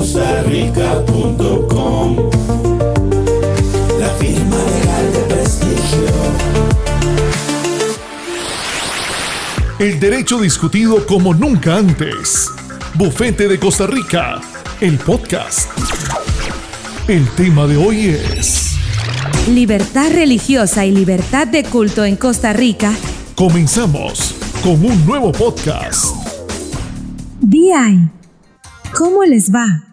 costarica.com, la firma legal de prestigio. El derecho discutido como nunca antes. Bufete de Costa Rica, el podcast. El tema de hoy es libertad religiosa y libertad de culto en Costa Rica. Comenzamos con un nuevo podcast. DI, ¿cómo les va?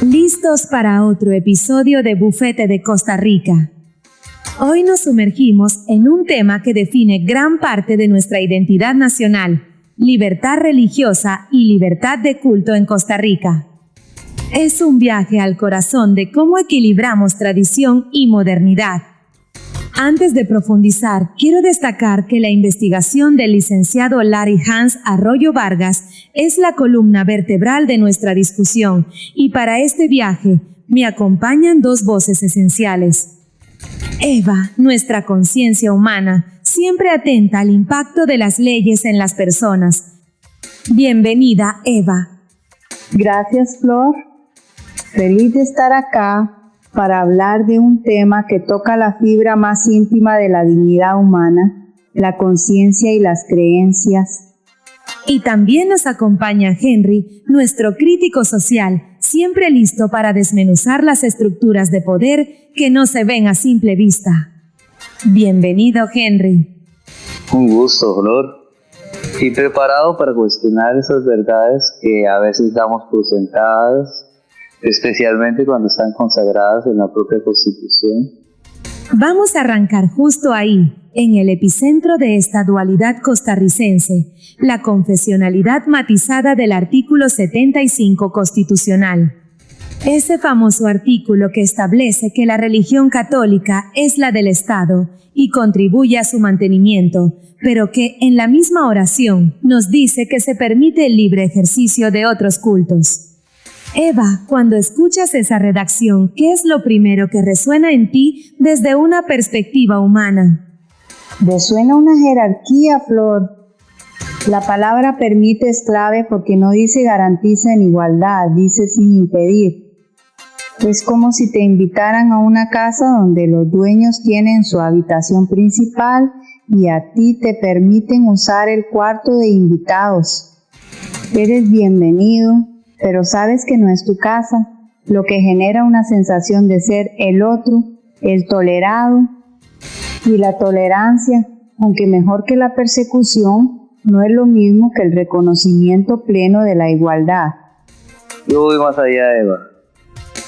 ¿Listos para otro episodio de Bufete de Costa Rica? Hoy nos sumergimos en un tema que define gran parte de nuestra identidad nacional: libertad religiosa y libertad de culto en Costa Rica. Es un viaje al corazón de cómo equilibramos tradición y modernidad. Antes de profundizar, quiero destacar que la investigación del licenciado Larry Hans Arroyo Vargas es la columna vertebral de nuestra discusión, y para este viaje me acompañan dos voces esenciales. Eva, nuestra conciencia humana, siempre atenta al impacto de las leyes en las personas. Bienvenida, Eva. Gracias, Flor. Feliz de estar acá para hablar de un tema que toca la fibra más íntima de la dignidad humana, la conciencia y las creencias. Y también nos acompaña Henry, nuestro crítico social, siempre listo para desmenuzar las estructuras de poder que no se ven a simple vista. Bienvenido, Henry. Un gusto, Flor. Y preparado para cuestionar esas verdades que a veces damos por sentadas, especialmente cuando están consagradas en la propia Constitución. Vamos a arrancar justo ahí, en el epicentro de esta dualidad costarricense, la confesionalidad matizada del artículo 75 constitucional. Ese famoso artículo que establece que la religión católica es la del Estado y contribuye a su mantenimiento, pero que en la misma oración nos dice que se permite el libre ejercicio de otros cultos. Eva, cuando escuchas esa redacción, ¿qué es lo primero que resuena en ti desde una perspectiva humana? Resuena una jerarquía, Flor. La palabra permite es clave porque no dice garantiza en igualdad, dice sin impedir. Es como si te invitaran a una casa donde los dueños tienen su habitación principal y a ti te permiten usar el cuarto de invitados. Eres bienvenido, pero sabes que no es tu casa, lo que genera una sensación de ser el otro, el tolerado. Y la tolerancia, aunque mejor que la persecución, no es lo mismo que el reconocimiento pleno de la igualdad. Yo voy más allá, Eva.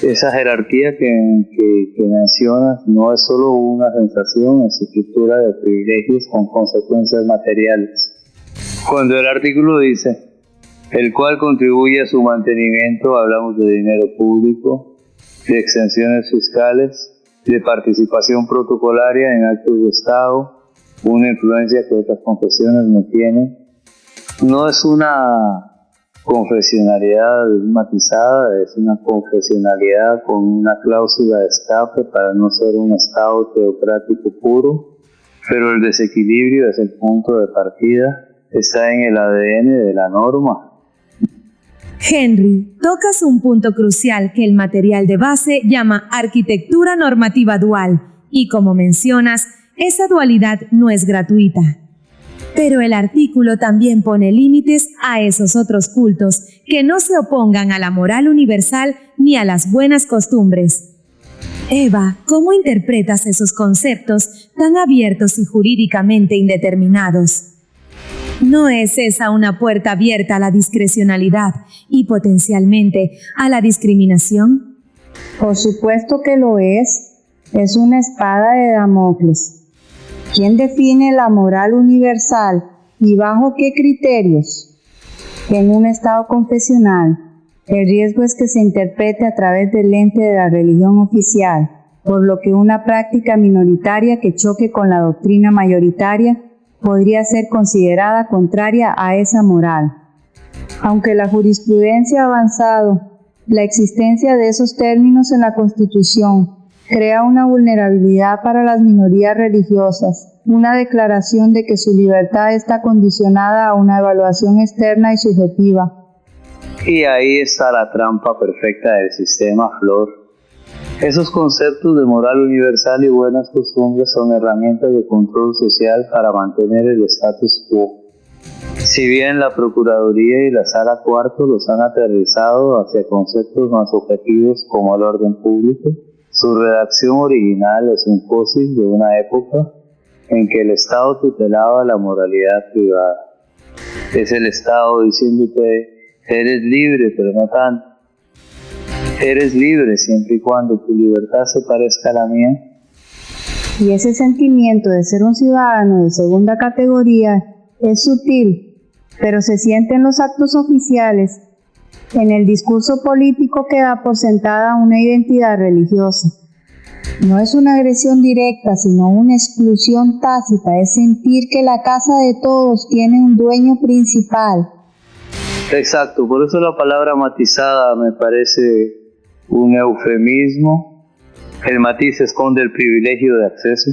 Esa jerarquía que mencionas no es solo una sensación, es estructura de privilegios con consecuencias materiales. Cuando el artículo dice el cual contribuye a su mantenimiento, hablamos de dinero público, de exenciones fiscales, de participación protocolaria en actos de Estado, una influencia que otras confesiones no tienen. No es una confesionalidad matizada, es una confesionalidad con una cláusula de escape para no ser un Estado teocrático puro, pero el desequilibrio es el punto de partida, está en el ADN de la norma. Henry, tocas un punto crucial que el material de base llama arquitectura normativa dual, y como mencionas, esa dualidad no es gratuita. Pero el artículo también pone límites a esos otros cultos que no se opongan a la moral universal ni a las buenas costumbres. Eva, ¿cómo interpretas esos conceptos tan abiertos y jurídicamente indeterminados? ¿No es esa una puerta abierta a la discrecionalidad y potencialmente a la discriminación? Por supuesto que lo es. Es una espada de Damocles. ¿Quién define la moral universal y bajo qué criterios? En un Estado confesional, el riesgo es que se interprete a través del lente de la religión oficial, por lo que una práctica minoritaria que choque con la doctrina mayoritaria podría ser considerada contraria a esa moral. Aunque la jurisprudencia ha avanzado, la existencia de esos términos en la Constitución crea una vulnerabilidad para las minorías religiosas, una declaración de que su libertad está condicionada a una evaluación externa y subjetiva. Y ahí está la trampa perfecta del sistema, Flor. Esos conceptos de moral universal y buenas costumbres son herramientas de control social para mantener el status quo. Si bien la Procuraduría y la Sala Cuarto los han aterrizado hacia conceptos más objetivos como el orden público, su redacción original es un fósil de una época en que el Estado tutelaba la moralidad privada. Es el Estado diciéndote: eres libre, pero no tanto. Eres libre siempre y cuando tu libertad se parezca a la mía. Y ese sentimiento de ser un ciudadano de segunda categoría es sutil, pero se siente en los actos oficiales, en el discurso político que da por sentada una identidad religiosa. No es una agresión directa, sino una exclusión tácita, es sentir que la casa de todos tiene un dueño principal. Exacto, por eso la palabra matizada me parece un eufemismo. El matiz esconde el privilegio de acceso,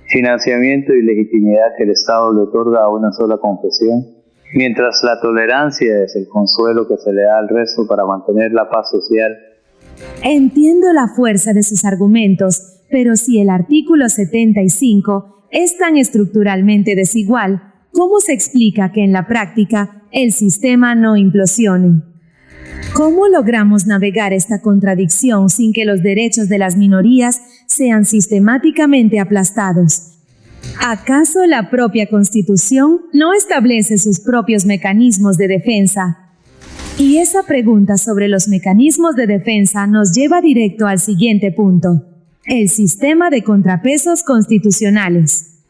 financiamiento y legitimidad que el Estado le otorga a una sola confesión, mientras la tolerancia es el consuelo que se le da al resto para mantener la paz social. Entiendo la fuerza de sus argumentos, pero si el artículo 75 es tan estructuralmente desigual, ¿cómo se explica que en la práctica el sistema no implosione? ¿Cómo logramos navegar esta contradicción sin que los derechos de las minorías sean sistemáticamente aplastados? ¿Acaso la propia Constitución no establece sus propios mecanismos de defensa? Y esa pregunta sobre los mecanismos de defensa nos lleva directo al siguiente punto: el sistema de contrapesos constitucionales.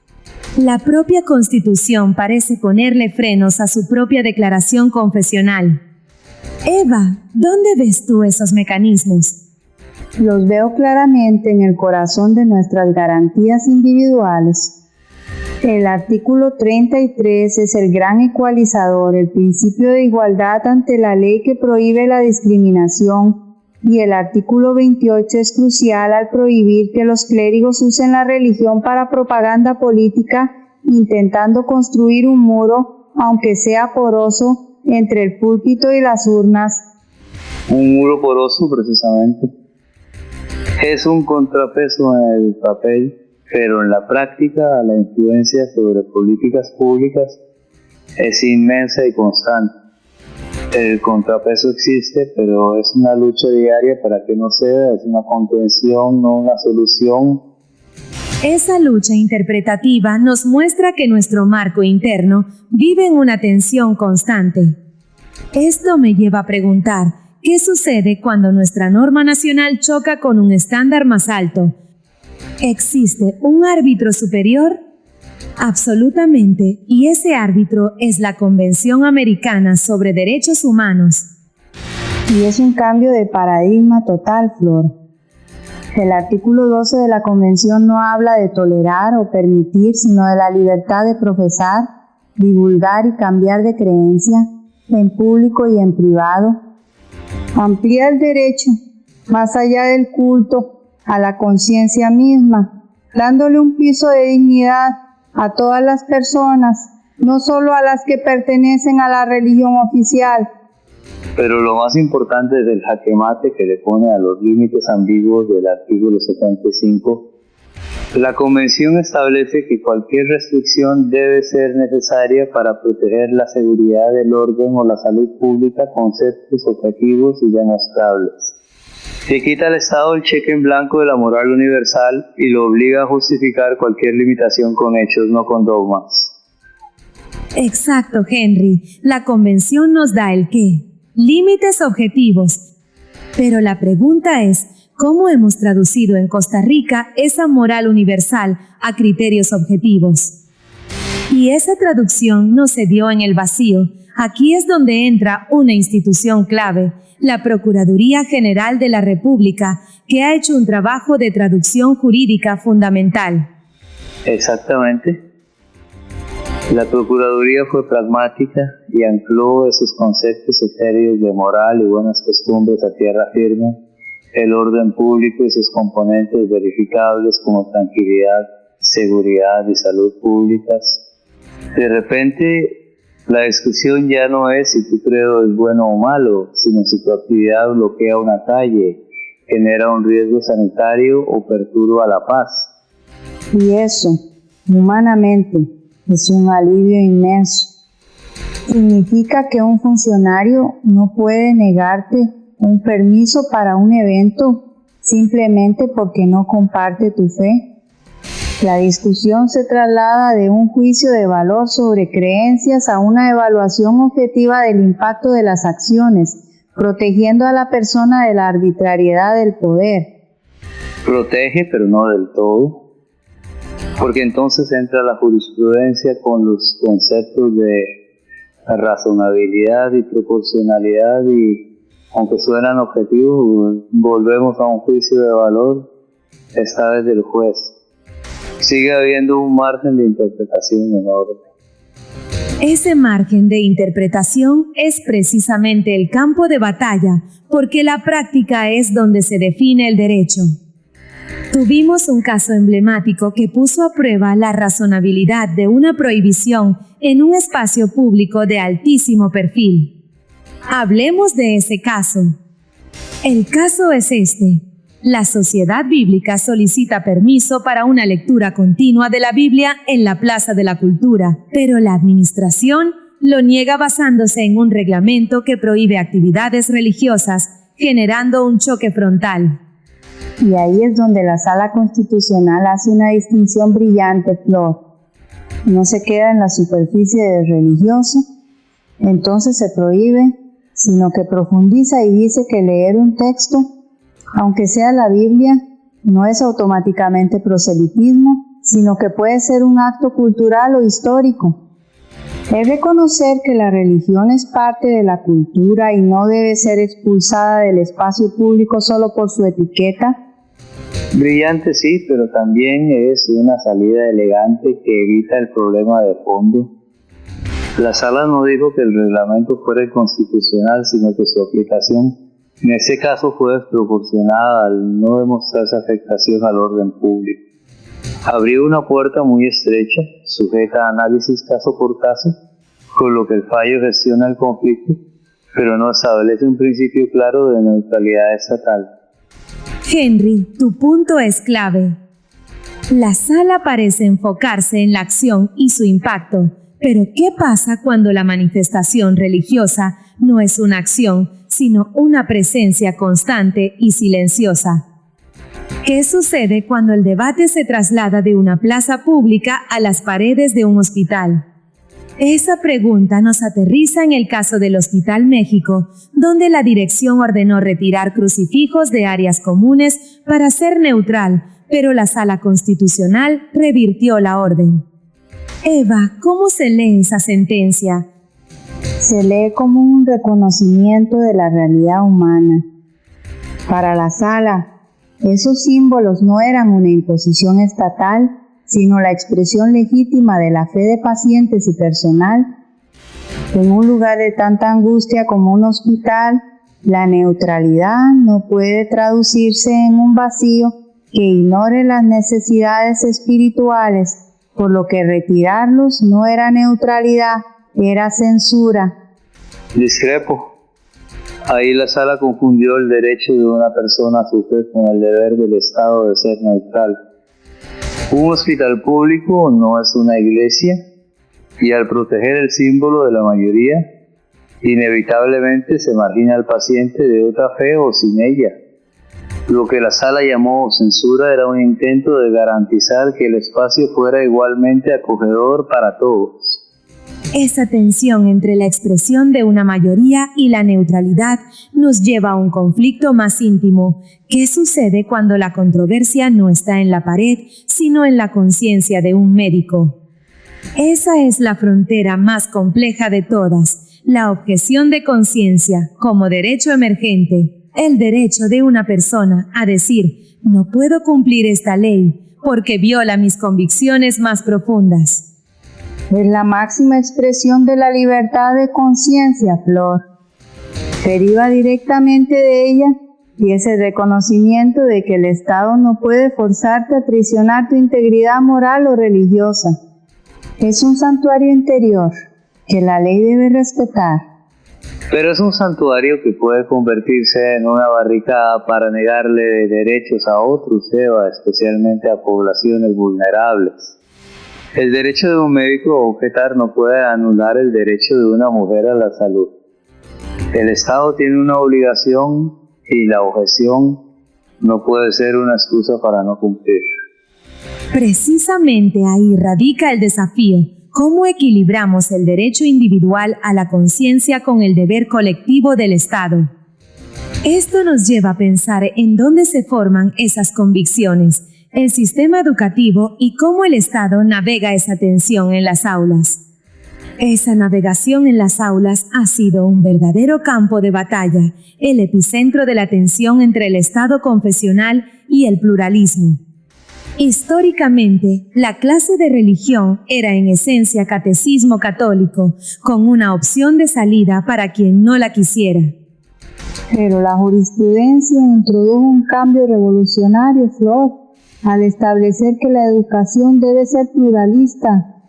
La propia Constitución parece ponerle frenos a su propia declaración confesional. Eva, ¿dónde ves tú esos mecanismos? Los veo claramente en el corazón de nuestras garantías individuales. El artículo 33 es el gran ecualizador, el principio de igualdad ante la ley que prohíbe la discriminación, y el artículo 28 es crucial al prohibir que los clérigos usen la religión para propaganda política, intentando construir un muro, aunque sea poroso, entre el púlpito y las urnas. Un muro poroso, precisamente. Es un contrapeso en el papel, pero en la práctica la influencia sobre políticas públicas es inmensa y constante. El contrapeso existe, pero es una lucha diaria para que no ceda, es una contención, no una solución. Esa lucha interpretativa nos muestra que nuestro marco interno vive en una tensión constante. Esto me lleva a preguntar, ¿qué sucede cuando nuestra norma nacional choca con un estándar más alto? ¿Existe un árbitro superior? Absolutamente, y ese árbitro es la Convención Americana sobre Derechos Humanos. Y es un cambio de paradigma total, Flor. El artículo 12 de la Convención no habla de tolerar o permitir, sino de la libertad de profesar, divulgar y cambiar de creencia, en público y en privado. Amplía el derecho, más allá del culto, a la conciencia misma, dándole un piso de dignidad a todas las personas, no solo a las que pertenecen a la religión oficial. Pero lo más importante es el jaque mate que le pone a los límites ambiguos del artículo 75. La Convención establece que cualquier restricción debe ser necesaria para proteger la seguridad del orden o la salud pública, conceptos objetivos y demostrables. Se quita al Estado el cheque en blanco de la moral universal y lo obliga a justificar cualquier limitación con hechos, no con dogmas. Exacto, Henry. La Convención nos da el qué. Límites objetivos. Pero la pregunta es, ¿cómo hemos traducido en Costa Rica esa moral universal a criterios objetivos? Y esa traducción no se dio en el vacío. Aquí es donde entra una institución clave, la Procuraduría General de la República, que ha hecho un trabajo de traducción jurídica fundamental. Exactamente. La Procuraduría fue pragmática y ancló esos conceptos etéreos de moral y buenas costumbres a tierra firme, el orden público y sus componentes verificables como tranquilidad, seguridad y salud públicas. De repente, La discusión ya no es si tu credo es bueno o malo, sino si tu actividad bloquea una calle, genera un riesgo sanitario o perturba la paz. Y eso, humanamente, es un alivio inmenso. Significa que un funcionario no puede negarte un permiso para un evento simplemente porque no comparte tu fe. La discusión se traslada de un juicio de valor sobre creencias a una evaluación objetiva del impacto de las acciones, protegiendo a la persona de la arbitrariedad del poder. Protege, pero no del todo, porque entonces entra la jurisprudencia con los conceptos de razonabilidad y proporcionalidad y, aunque suenan objetivos, volvemos a un juicio de valor, esta vez del juez. Sigue habiendo un margen de interpretación enorme. Ese margen de interpretación es precisamente el campo de batalla, porque la práctica es donde se define el derecho. Tuvimos un caso emblemático que puso a prueba la razonabilidad de una prohibición en un espacio público de altísimo perfil. Hablemos de ese caso. El caso es este. La Sociedad Bíblica solicita permiso para una lectura continua de la Biblia en la Plaza de la Cultura, pero la administración lo niega basándose en un reglamento que prohíbe actividades religiosas, generando un choque frontal. Y ahí es donde la Sala Constitucional hace una distinción brillante, Flor. No se queda en la superficie del religioso, entonces se prohíbe, sino que profundiza y dice que leer un texto, aunque sea la Biblia, no es automáticamente proselitismo, sino que puede ser un acto cultural o histórico. Es reconocer que la religión es parte de la cultura y no debe ser expulsada del espacio público solo por su etiqueta. Brillante sí, pero también es una salida elegante que evita el problema de fondo. La sala no dijo que el reglamento fuera inconstitucional, sino que su aplicación en ese caso fue desproporcionada al no demostrarse afectación al orden público. Abrió una puerta muy estrecha, sujeta a análisis caso por caso, con lo que el fallo gestiona el conflicto, pero no establece un principio claro de neutralidad estatal. Henry, tu punto es clave. La sala parece enfocarse en la acción y su impacto, pero ¿qué pasa cuando la manifestación religiosa no es una acción, sino una presencia constante y silenciosa? ¿Qué sucede cuando el debate se traslada de una plaza pública a las paredes de un hospital? Esa pregunta nos aterriza en el caso del Hospital México, donde la dirección ordenó retirar crucifijos de áreas comunes para ser neutral, pero la Sala Constitucional revirtió la orden. Eva, ¿cómo se lee esa sentencia? Se lee como un reconocimiento de la realidad humana. Para la sala, esos símbolos no eran una imposición estatal, sino la expresión legítima de la fe de pacientes y personal. En un lugar de tanta angustia como un hospital, la neutralidad no puede traducirse en un vacío que ignore las necesidades espirituales, por lo que retirarlos no era neutralidad, era censura. Discrepo. Ahí la sala confundió el derecho de una persona a su fe con el deber del Estado de ser neutral. Un hospital público no es una iglesia, y al proteger el símbolo de la mayoría, inevitablemente se margina al paciente de otra fe o sin ella. Lo que la sala llamó censura era un intento de garantizar que el espacio fuera igualmente acogedor para todos. Esa tensión entre la expresión de una mayoría y la neutralidad nos lleva a un conflicto más íntimo. ¿Qué sucede cuando la controversia no está en la pared, sino en la conciencia de un médico? Esa es la frontera más compleja de todas, la objeción de conciencia como derecho emergente, el derecho de una persona a decir, no puedo cumplir esta ley porque viola mis convicciones más profundas. Es la máxima expresión de la libertad de conciencia, Flor. Deriva directamente de ella y es el reconocimiento de que el Estado no puede forzarte a traicionar tu integridad moral o religiosa. Es un santuario interior que la ley debe respetar. Pero es un santuario que puede convertirse en una barricada para negarle derechos a otros, Eva, especialmente a poblaciones vulnerables. El derecho de un médico a objetar no puede anular el derecho de una mujer a la salud. El Estado tiene una obligación y la objeción no puede ser una excusa para no cumplir. Precisamente ahí radica el desafío. ¿Cómo equilibramos el derecho individual a la conciencia con el deber colectivo del Estado? Esto nos lleva a pensar en dónde se forman esas convicciones, el sistema educativo y cómo el Estado navega esa tensión en las aulas. Esa navegación en las aulas ha sido un verdadero campo de batalla, el epicentro de la tensión entre el Estado confesional y el pluralismo. Históricamente, la clase de religión era en esencia catecismo católico, con una opción de salida para quien no la quisiera. Pero la jurisprudencia introdujo un cambio revolucionario, Flor, al establecer que la educación debe ser pluralista.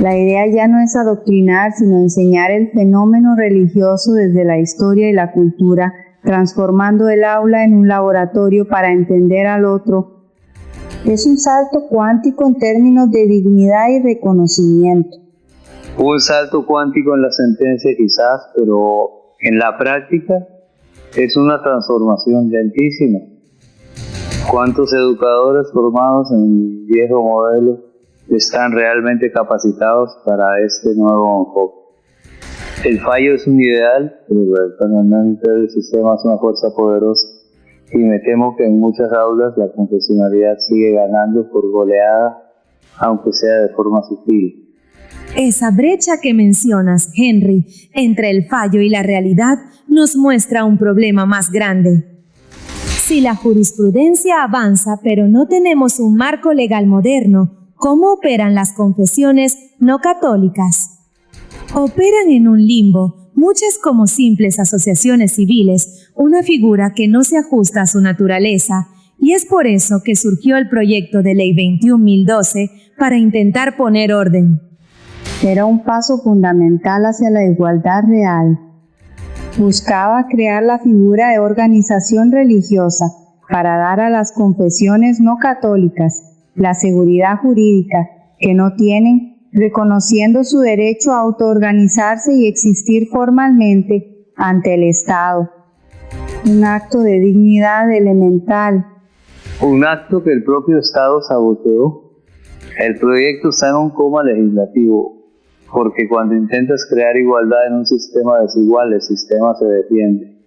La idea ya no es adoctrinar, sino enseñar el fenómeno religioso desde la historia y la cultura, transformando el aula en un laboratorio para entender al otro. Es un salto cuántico en términos de dignidad y reconocimiento. Un salto cuántico en la sentencia quizás, pero en la práctica es una transformación lentísima. ¿Cuántos educadores formados en viejo modelo están realmente capacitados para este nuevo enfoque? El fallo es un ideal, pero el funcionamiento del sistema es una fuerza poderosa. Y me temo que en muchas aulas la confesionalidad sigue ganando por goleada, aunque sea de forma sutil. Esa brecha que mencionas, Henry, entre el fallo y la realidad, nos muestra un problema más grande. Si la jurisprudencia avanza, pero no tenemos un marco legal moderno, ¿cómo operan las confesiones no católicas? Operan en un limbo, muchas como simples asociaciones civiles, una figura que no se ajusta a su naturaleza, y es por eso que surgió el proyecto de Ley 21.012 para intentar poner orden. Era un paso fundamental hacia la igualdad real. Buscaba crear la figura de organización religiosa para dar a las confesiones no católicas la seguridad jurídica que no tienen, reconociendo su derecho a autoorganizarse y existir formalmente ante el Estado. Un acto de dignidad elemental. Un acto que el propio Estado saboteó. El proyecto está en un coma legislativo, porque cuando intentas crear igualdad en un sistema desigual, el sistema se defiende.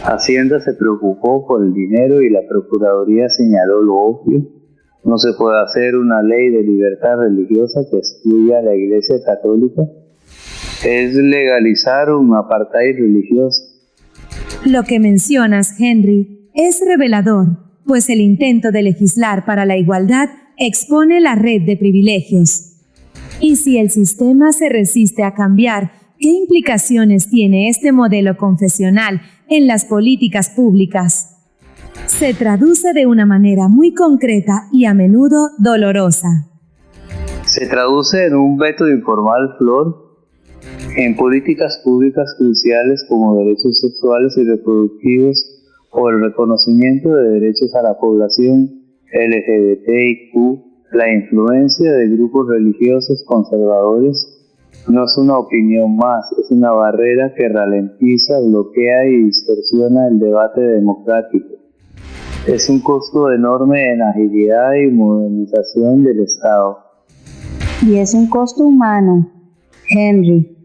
Hacienda se preocupó por el dinero y la Procuraduría señaló lo obvio. No se puede hacer una ley de libertad religiosa que excluya a la Iglesia Católica. Es legalizar un apartheid religioso. Lo que mencionas, Henry, es revelador, pues el intento de legislar para la igualdad expone la red de privilegios. Y si el sistema se resiste a cambiar, ¿qué implicaciones tiene este modelo confesional en las políticas públicas? Se traduce de una manera muy concreta y a menudo dolorosa. Se traduce en un veto informal, Flor, en políticas públicas cruciales como derechos sexuales y reproductivos o el reconocimiento de derechos a la población LGBTIQ. La influencia de grupos religiosos conservadores no es una opinión más, es una barrera que ralentiza, bloquea y distorsiona el debate democrático. Es un costo enorme en agilidad y modernización del Estado. Y es un costo humano, Henry.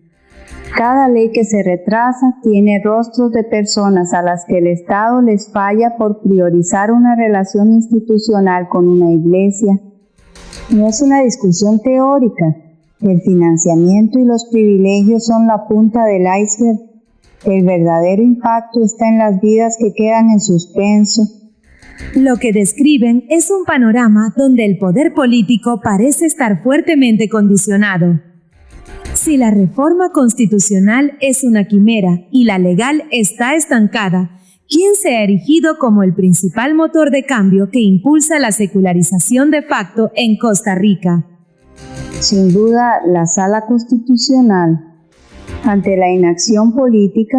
Cada ley que se retrasa tiene rostros de personas a las que el Estado les falla por priorizar una relación institucional con una iglesia. No es una discusión teórica. El financiamiento y los privilegios son la punta del iceberg. El verdadero impacto está en las vidas que quedan en suspenso. Lo que describen es un panorama donde el poder político parece estar fuertemente condicionado. Si la reforma constitucional es una quimera y la legal está estancada, ¿quién se ha erigido como el principal motor de cambio que impulsa la secularización de facto en Costa Rica? Sin duda, la Sala Constitucional, ante la inacción política,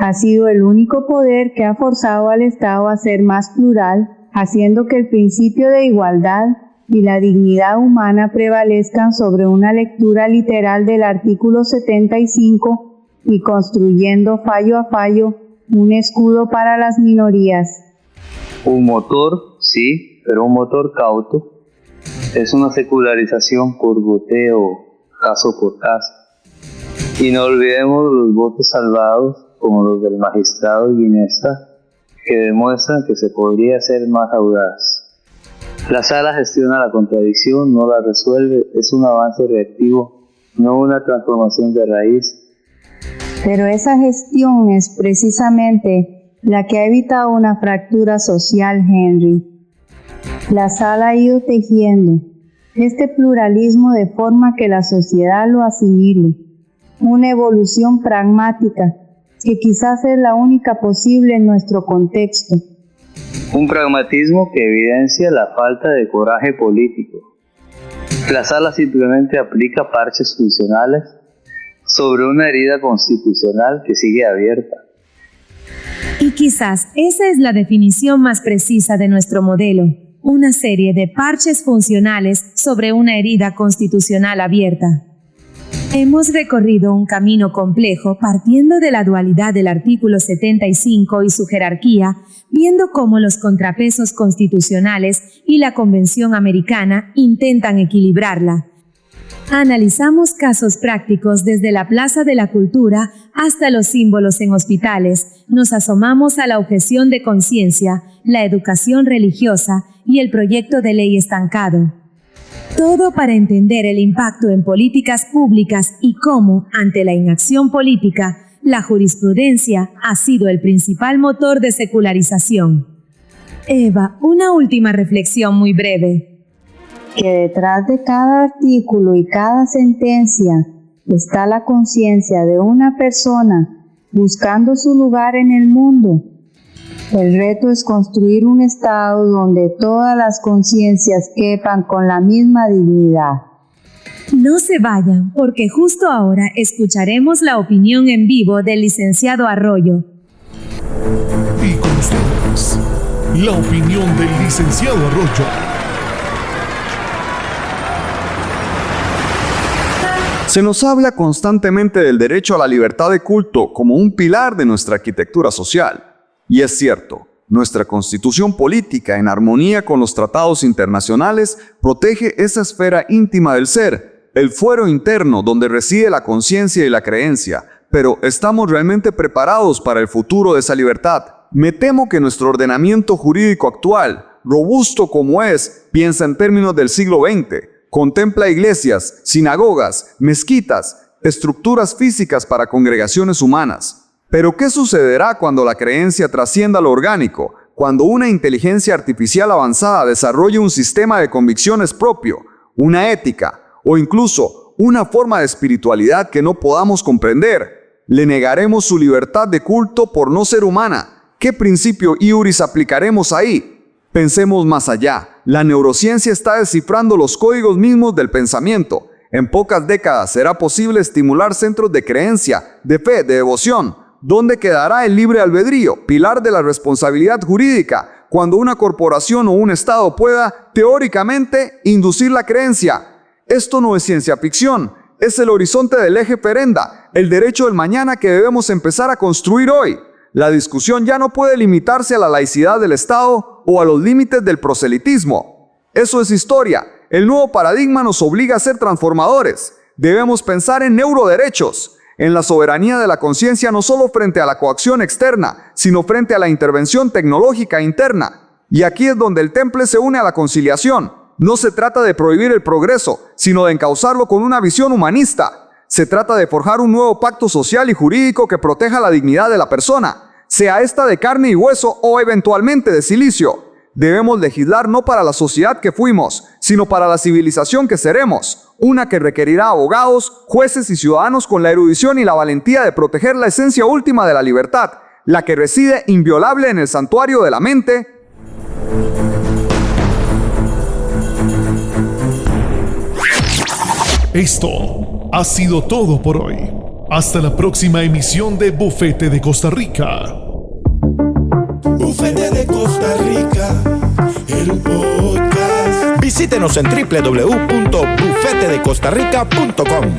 ha sido el único poder que ha forzado al Estado a ser más plural, haciendo que el principio de igualdad y la dignidad humana prevalezcan sobre una lectura literal del artículo 75 y construyendo fallo a fallo un escudo para las minorías. Un motor, sí, pero un motor cauto. Es una secularización por goteo, caso por caso. Y no olvidemos los votos salvados, como los del magistrado Ginesta, que demuestran que se podría ser más audaz. La sala gestiona la contradicción, no la resuelve, es un avance reactivo, no una transformación de raíz. Pero esa gestión es precisamente la que ha evitado una fractura social, Henry. La sala ha ido tejiendo este pluralismo de forma que la sociedad lo asimile, una evolución pragmática que quizás es la única posible en nuestro contexto. Un pragmatismo que evidencia la falta de coraje político. La sala simplemente aplica parches funcionales sobre una herida constitucional que sigue abierta. Y quizás esa es la definición más precisa de nuestro modelo, una serie de parches funcionales sobre una herida constitucional abierta. Hemos recorrido un camino complejo partiendo de la dualidad del artículo 75 y su jerarquía, viendo cómo los contrapesos constitucionales y la Convención Americana intentan equilibrarla. Analizamos casos prácticos desde la Plaza de la Cultura hasta los símbolos en hospitales, nos asomamos a la objeción de conciencia, la educación religiosa y el proyecto de ley estancado. Todo para entender el impacto en políticas públicas y cómo, ante la inacción política, la jurisprudencia ha sido el principal motor de secularización. Eva, una última reflexión muy breve. Que detrás de cada artículo y cada sentencia está la conciencia de una persona buscando su lugar en el mundo. El reto es construir un Estado donde todas las conciencias quepan con la misma dignidad. No se vayan, porque justo ahora escucharemos la opinión en vivo del licenciado Arroyo. Y con ustedes, la opinión del licenciado Arroyo. Se nos habla constantemente del derecho a la libertad de culto como un pilar de nuestra arquitectura social. Y es cierto, nuestra constitución política, en armonía con los tratados internacionales, protege esa esfera íntima del ser, el fuero interno donde reside la conciencia y la creencia. Pero ¿estamos realmente preparados para el futuro de esa libertad? Me temo que nuestro ordenamiento jurídico actual, robusto como es, piensa en términos del siglo XX. Contempla iglesias, sinagogas, mezquitas, estructuras físicas para congregaciones humanas. Pero ¿qué sucederá cuando la creencia trascienda lo orgánico? Cuando una inteligencia artificial avanzada desarrolle un sistema de convicciones propio, una ética o incluso una forma de espiritualidad que no podamos comprender. ¿Le negaremos su libertad de culto por no ser humana? ¿Qué principio iuris aplicaremos ahí? Pensemos más allá. La neurociencia está descifrando los códigos mismos del pensamiento. En pocas décadas será posible estimular centros de creencia, de fe, de devoción. ¿Dónde quedará el libre albedrío, pilar de la responsabilidad jurídica, cuando una corporación o un Estado pueda, teóricamente, inducir la creencia? Esto no es ciencia ficción, es el horizonte del eje Ferenda, el derecho del mañana que debemos empezar a construir hoy. La discusión ya no puede limitarse a la laicidad del Estado o a los límites del proselitismo. Eso es historia. El nuevo paradigma nos obliga a ser transformadores. Debemos pensar en neuroderechos, en la soberanía de la conciencia no solo frente a la coacción externa, sino frente a la intervención tecnológica interna. Y aquí es donde el temple se une a la conciliación. No se trata de prohibir el progreso, sino de encauzarlo con una visión humanista. Se trata de forjar un nuevo pacto social y jurídico que proteja la dignidad de la persona, sea esta de carne y hueso o eventualmente de silicio. Debemos legislar no para la sociedad que fuimos, sino para la civilización que seremos, una que requerirá abogados, jueces y ciudadanos con la erudición y la valentía de proteger la esencia última de la libertad, la que reside inviolable en el santuario de la mente. Esto ha sido todo por hoy. Hasta la próxima emisión de Bufete de Costa Rica. Bufete de Costa Rica, el podcast. Visítenos en www.bufetedecostarrica.com.